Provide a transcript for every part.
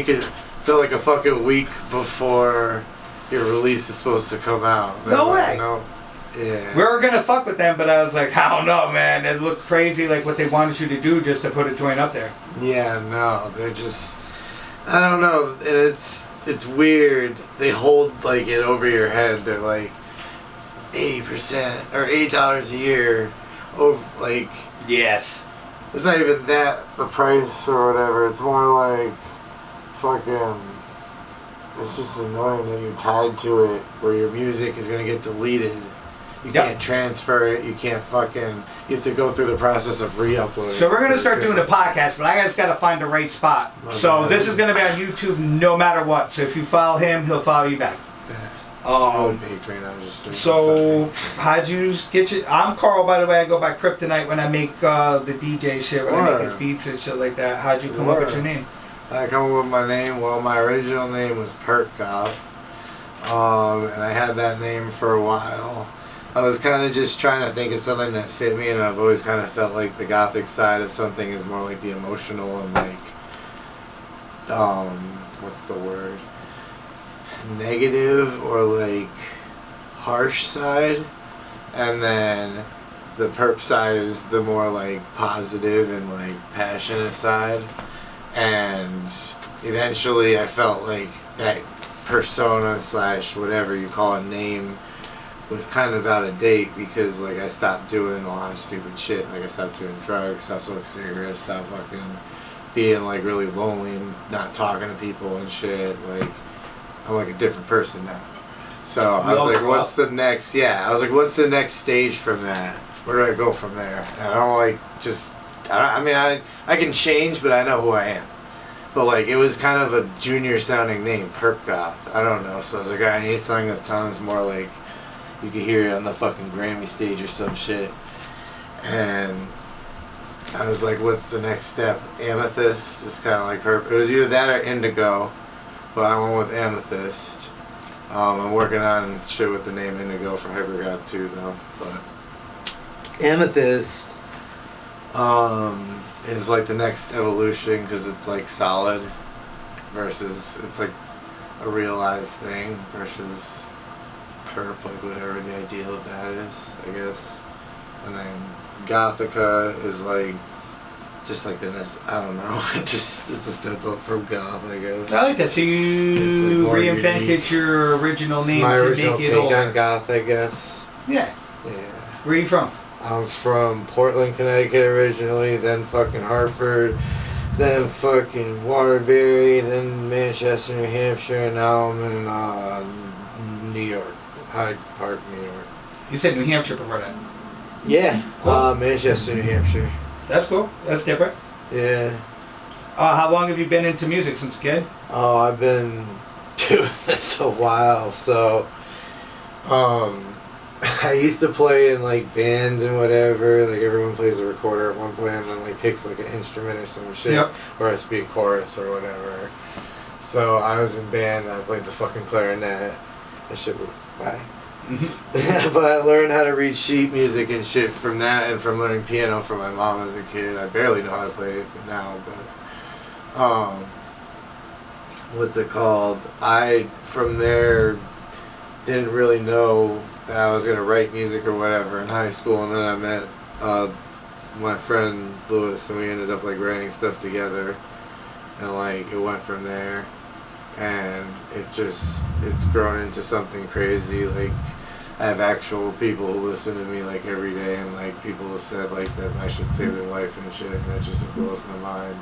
You could feel like a fucking week before your release is supposed to come out. No way. No. Yeah. We were gonna fuck with them, but I was like, I don't know, man. It looked crazy, like what they wanted you to do just to put a joint up there. Yeah, no, they're just, I don't know. It's weird. They hold like it over your head. They're like 80% or $80 a year. Over like. Yes. It's not even that the price or whatever. It's more like fucking. It's just annoying that you're tied to it, where your music is gonna get deleted. You can't transfer it. You can't fucking. You have to go through the process of re-uploading. So we're gonna start doing a podcast, but I just gotta find the right spot. So this is gonna be on YouTube no matter what. So if you follow him, he'll follow you back. Really baked right now, just so how'd you get your? I'm Carl, by the way. I go by Criptoknight when I make the DJ shit, when I make his beats and shit like that. How'd you come up with your name? I come up with my name. Well, my original name was Goth, and I had that name for a while. I was kind of just trying to think of something that fit me, and I've always kind of felt like the gothic side of something is more like the emotional and like, what's the word? Negative or like harsh side, and then the perp side is the more like positive and like passionate side. And eventually I felt like that persona / whatever you call a name was kind of out of date, because like I stopped doing a lot of stupid shit. Like I stopped doing drugs, stopped smoking cigarettes, stopped fucking being like really lonely and not talking to people and shit. Like I'm like a different person now. So I was like, what's the next? Yeah, I was like, what's the next stage from that? Where do I go from there? And I don't like just. I can change, but I know who I am. But like, it was kind of a junior sounding name, Goth. I don't know. So I was like, I need something that sounds more like you could hear it on the fucking Grammy stage or some shit. And I was like, what's the next step? Amethyst is kind of like It was either that or Indigo, but I went with Amethyst. I'm working on shit with the name Indigo for HyperGod too, though. But Amethyst is like the next evolution, because it's like solid versus it's like a realized thing versus perp, like whatever the ideal of that is, I guess. And then Gothica is like just like the next, I don't know, it's a step up from goth, I guess. I like that. So you like reinvented unique. Your original name my to original make it take older. On goth, I guess. Yeah. Yeah. Where are you from? I'm from Portland, Connecticut originally, then fucking Hartford, then fucking Waterbury, then Manchester, New Hampshire, and now I'm in New York, Hyde Park, New York. You said New Hampshire before that? Yeah, cool. Manchester, New Hampshire. That's cool. That's different. Yeah. How long have you been into music, since a kid? Oh, I've been doing this a while, so I used to play in like bands and whatever. Like everyone plays a recorder at one point and then like picks like an instrument or some shit. Yep. Or I speak chorus or whatever. So I was in band and I played the fucking clarinet. That shit was whack. Mm-hmm. But I learned how to read sheet music and shit from that, and from learning piano from my mom as a kid. I barely know how to play it now, but what's it called? I from there didn't really know that I was gonna write music or whatever in high school, and then I met my friend Lewis, and we ended up like writing stuff together, and like it went from there, and it's grown into something crazy. Like I have actual people who listen to me like every day, and like people have said like that I should save their life and shit, and it just blows my mind.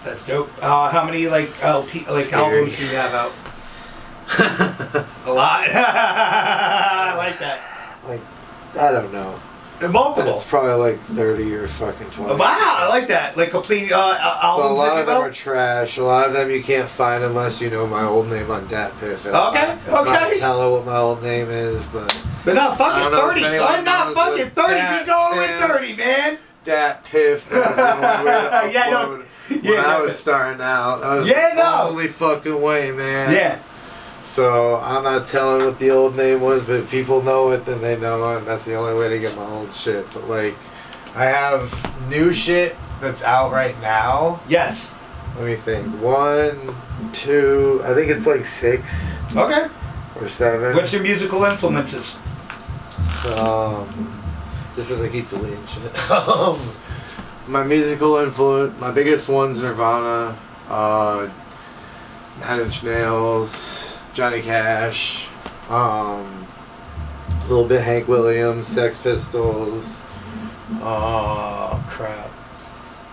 That's dope. How many like albums do you have out? A lot. I like that. Like, I don't know. Multiple. It's probably like 30 or fucking 20. Wow, I like that. Like complete albums. But a lot of them are trash. A lot of them you can't find unless you know my old name on DatPiff. Okay. I'm not telling what my old name is, but not fucking 30. So I'm not fucking 30. We going with 30, man. DatPiff. That was the only way to upload. When I was starting out, that was the only fucking way, man. Yeah. So I'm not telling what the old name was, but if people know it, then they know it, and that's the only way to get my old shit. But like, I have new shit that's out right now. Yes. Let me think. 1, 2. I think it's like 6 Okay. or 7. What's your musical influences? Just as I keep deleting shit. My musical influence, my biggest one's Nirvana, 9 Inch Nails, Johnny Cash, a little bit Hank Williams, Sex Pistols. Oh crap.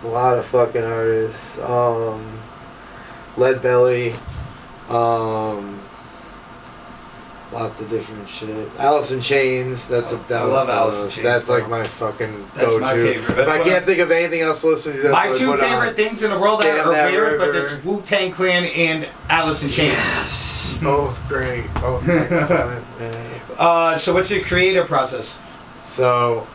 A lot of fucking artists. Lead Belly. Lots of different shit. Alice in Chains. That's I love Alice in Chains. That's like my fucking That's go-to. my favorite. If I can't think of anything else to listen to, that's my what I 2 put favorite on. things in the world that Damn are that weird, but river. it's Wu-Tang Clan and Alice in Chains. Yes. Both great. Both excellent. Man. So what's your creative process? So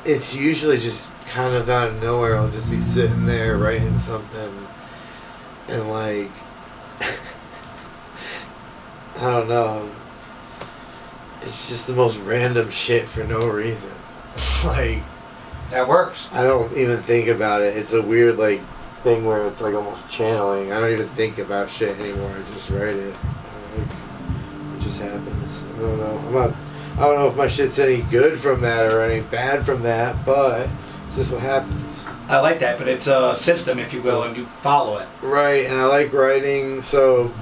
it's usually just kind of out of nowhere. I'll just be sitting there writing something, and like I don't know. It's just the most random shit for no reason. Like That works. I don't even think about it. It's a weird like thing where it's like almost channeling. I don't even think about shit anymore. I just write it. Like, it just happens. I don't know. I don't know if my shit's any good from that or any bad from that, but it's just what happens. I like that, but it's a system, if you will, and you follow it. Right, and I like writing. So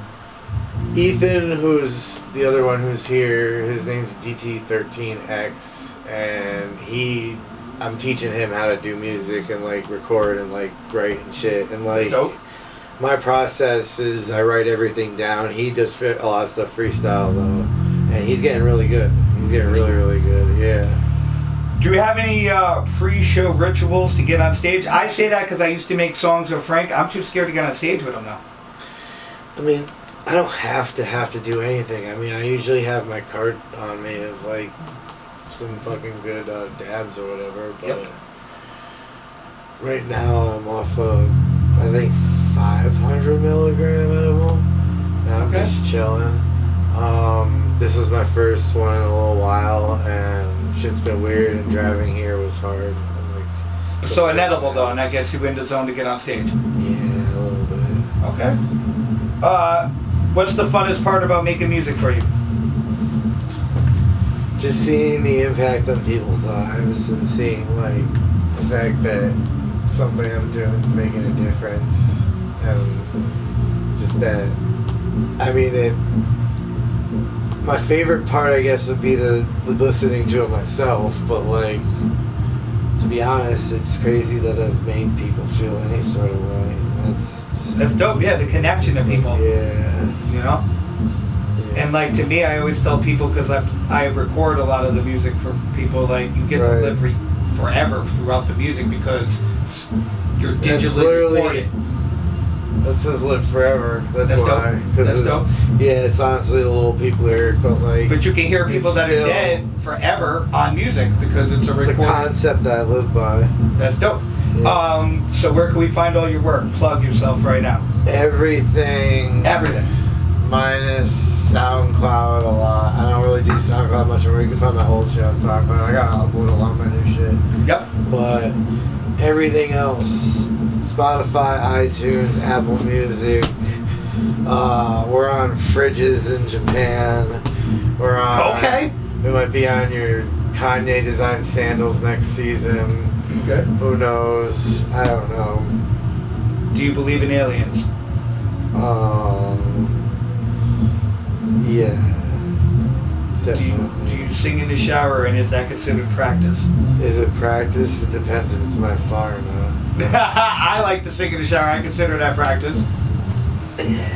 Ethan, who's the other one who's here, his name's DT13X, and I'm teaching him how to do music and like record and like write and shit. And like my process is I write everything down. He does a lot of stuff freestyle though, and he's getting really good. He's getting really, really good. Yeah. Do you have any pre-show rituals to get on stage? I say that because I used to make songs with Frank. I'm too scared to get on stage with him now. I mean, I don't have to do anything. I mean, I usually have my card on me of like some fucking good dabs or whatever. But right now I'm off of I think 500 milligram edible, and I'm just chilling. This was my first one in a little while, and shit's been weird. And driving here was hard. And, like, so an edible though, and that gets you in the zone to get on stage. Yeah, a little bit. Okay. What's the funnest part about making music for you? Just seeing the impact on people's lives and seeing like the fact that something I'm doing is making a difference, and just that. I mean, my favorite part, I guess, would be the listening to it myself. But like, to be honest, it's crazy that I've made people feel any sort of way. That's dope. Yeah, the connection to people. Yeah. You know. Yeah. And like to me, I always tell people because I record a lot of the music for people. Like you get to live forever throughout the music because you're digitally recorded. That says live forever. That's why. Dope. That's dope. Yeah, it's honestly a little people lyric, but like. But you can hear people that are dead forever on music because it's a recording. It's a concept that I live by. That's dope. Yeah. So where can we find all your work? Plug yourself right now. Everything. Minus SoundCloud a lot. I don't really do SoundCloud much anymore. You can find my old shit on SoundCloud. I gotta upload a lot of my new shit. Yep. But everything else, Spotify, iTunes, Apple Music. We're on fridges in Japan. We're on. Okay. We might be on your Kanye designed sandals next season. Okay. Who knows? I don't know. Do you believe in aliens? Yeah. Definitely. Do you sing in the shower, and is that considered practice? Is it practice? It depends if it's my song or not. I like to sing in the shower. I consider that practice. Yeah,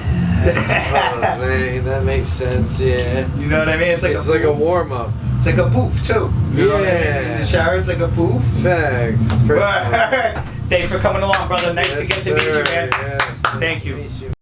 I suppose, man. That makes sense, yeah. You know what I mean? It's like a warm-up. It's like a poof, too. You know what I mean? In the shower, it's like a poof. Facts. It's perfect. Thanks for coming along, brother. Nice to get to meet you, man. Yes, Thank you.